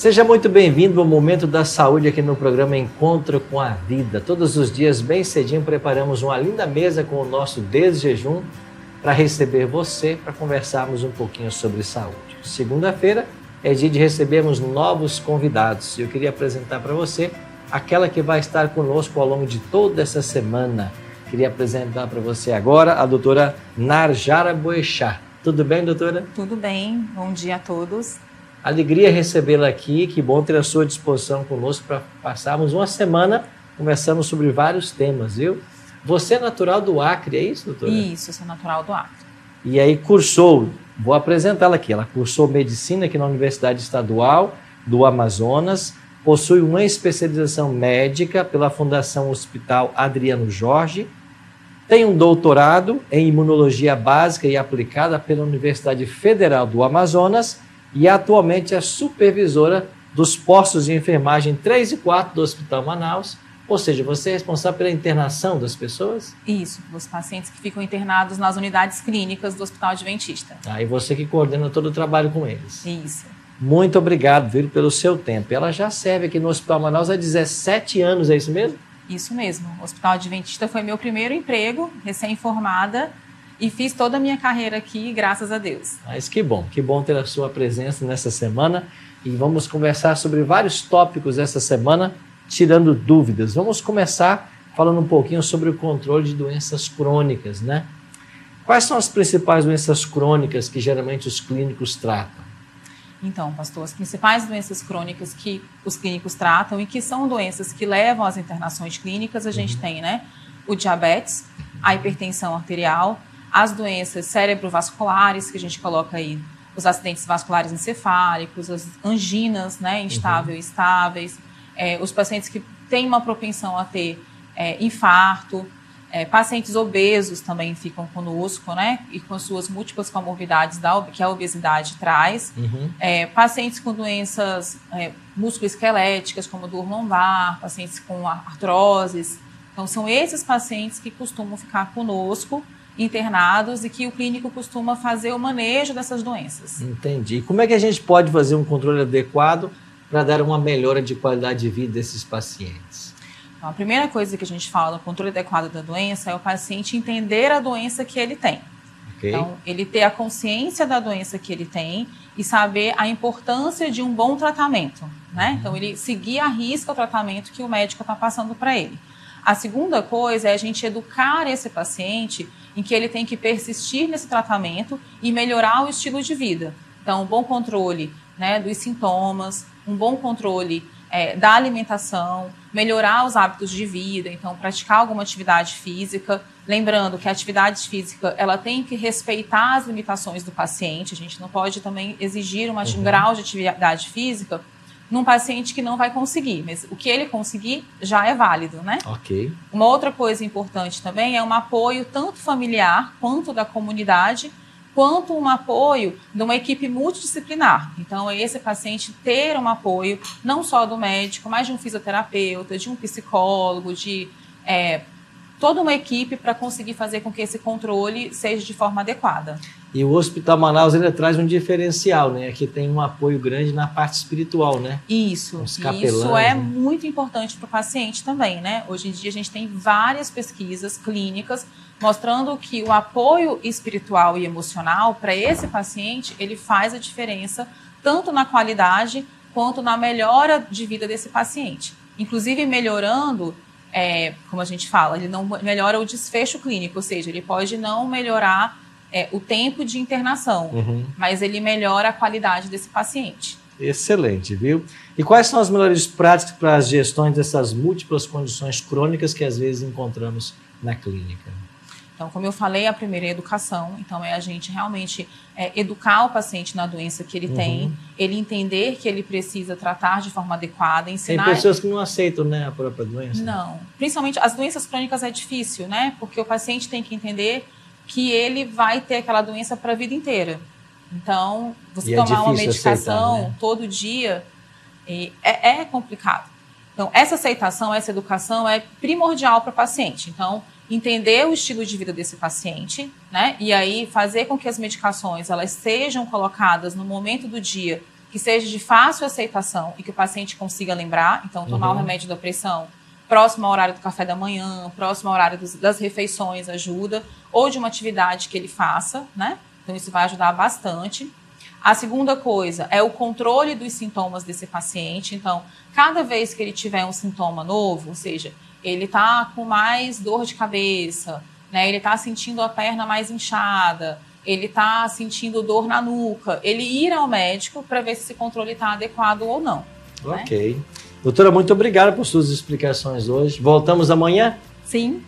Seja muito bem-vindo ao Momento da Saúde aqui no programa Encontro com a Vida. Todos os dias, bem cedinho, preparamos uma linda mesa com o nosso desjejum para receber você, para conversarmos um pouquinho sobre saúde. Segunda-feira é dia de recebermos novos convidados. Eu queria apresentar para você aquela que vai estar conosco ao longo de toda essa semana. Queria apresentar para você agora a doutora Narjara Boechat. Tudo bem, doutora? Tudo bem, bom dia a todos. Alegria recebê-la aqui, que bom ter a sua disposição conosco para passarmos uma semana conversando sobre vários temas, viu? Você é natural do Acre, é isso, doutora? Isso, eu sou natural do Acre. E aí cursou, vou apresentá-la aqui, ela cursou medicina aqui na Universidade Estadual do Amazonas, possui uma especialização médica pela Fundação Hospital Adriano Jorge, tem um doutorado em imunologia básica e aplicada pela Universidade Federal do Amazonas e atualmente é supervisora dos postos de enfermagem 3 e 4 do Hospital Manaus. Ou seja, você é responsável pela internação das pessoas? Isso, os pacientes que ficam internados nas unidades clínicas do Hospital Adventista. E você que coordena todo o trabalho com eles. Isso. Muito obrigado, Viro, pelo seu tempo. Ela já serve aqui no Hospital Manaus há 17 anos, é isso mesmo? Isso mesmo. O Hospital Adventista foi meu primeiro emprego, recém-formada, e fiz toda a minha carreira aqui, graças a Deus. Mas que bom ter a sua presença nessa semana. E vamos conversar sobre vários tópicos essa semana, tirando dúvidas. Vamos começar falando um pouquinho sobre o controle de doenças crônicas, né? Quais são as principais doenças crônicas que geralmente os clínicos tratam? Então, pastor, as principais doenças crônicas que os clínicos tratam e que são doenças que levam às internações clínicas, a gente tem, né? O diabetes, a hipertensão arterial, as doenças cerebrovasculares, que a gente coloca aí, os acidentes vasculares encefálicos, as anginas, né, instáveis e estáveis, os pacientes que têm uma propensão a ter infarto, pacientes obesos também ficam conosco, né, e com suas múltiplas comorbidades que a obesidade traz, pacientes com doenças musculoesqueléticas, como dor lombar, pacientes com artroses. Então, são esses pacientes que costumam ficar conosco, internados, e que o clínico costuma fazer o manejo dessas doenças. Entendi. Como é que a gente pode fazer um controle adequado para dar uma melhora de qualidade de vida desses pacientes? Então, a primeira coisa que a gente fala do controle adequado da doença é o paciente entender a doença que ele tem. Okay. Então, ele ter a consciência da doença que ele tem e saber a importância de um bom tratamento, né? Então, ele seguir à risca o tratamento que o médico está passando para ele. A segunda coisa é a gente educar esse paciente em que ele tem que persistir nesse tratamento e melhorar o estilo de vida. Então, um bom controle, né, dos sintomas, um bom controle da alimentação, melhorar os hábitos de vida, então praticar alguma atividade física. Lembrando que a atividade física ela tem que respeitar as limitações do paciente, a gente não pode também exigir um grau de atividade física num paciente que não vai conseguir, mas o que ele conseguir já é válido, né? Ok. Uma outra coisa importante também é um apoio tanto familiar quanto da comunidade, quanto um apoio de uma equipe multidisciplinar. Então, é esse paciente ter um apoio não só do médico, mas de um fisioterapeuta, de um psicólogo, de toda uma equipe para conseguir fazer com que esse controle seja de forma adequada. E o Hospital Manaus ele traz um diferencial, né? Aqui tem um apoio grande na parte espiritual, né? Isso. Isso é muito importante para o paciente também, né? Hoje em dia a gente tem várias pesquisas clínicas mostrando que o apoio espiritual e emocional para esse paciente, ele faz a diferença tanto na qualidade quanto na melhora de vida desse paciente. Inclusive melhorando, como a gente fala, ele não melhora o desfecho clínico, ou seja, ele pode não melhorar o tempo de internação, mas ele melhora a qualidade desse paciente. Excelente, viu? E quais são as melhores práticas para as gestões dessas múltiplas condições crônicas que às vezes encontramos na clínica? Então, como eu falei, a primeira é a educação. Então, é a gente realmente educar o paciente na doença que ele tem, ele entender que ele precisa tratar de forma adequada, ensinar... Tem pessoas que não aceitam, né, a própria doença? Não. Principalmente as doenças crônicas é difícil, né? Porque o paciente tem que entender que ele vai ter aquela doença para a vida inteira. Então, você tomar uma medicação aceitar, né? Todo dia é complicado. Então, essa aceitação, essa educação é primordial para o paciente. Então, entender o estilo de vida desse paciente, né? E aí fazer com que as medicações elas sejam colocadas no momento do dia que seja de fácil aceitação e que o paciente consiga lembrar. Então, tomar o remédio da pressão próximo ao horário do café da manhã, próximo ao horário das refeições ajuda, ou de uma atividade que ele faça, né? Então, isso vai ajudar bastante. A segunda coisa é o controle dos sintomas desse paciente. Então, cada vez que ele tiver um sintoma novo, ou seja, ele está com mais dor de cabeça, né? Ele está sentindo a perna mais inchada, ele está sentindo dor na nuca, ele ir ao médico para ver se esse controle está adequado ou não. Ok. Né? Doutora, muito obrigado por suas explicações hoje. Voltamos amanhã? Sim.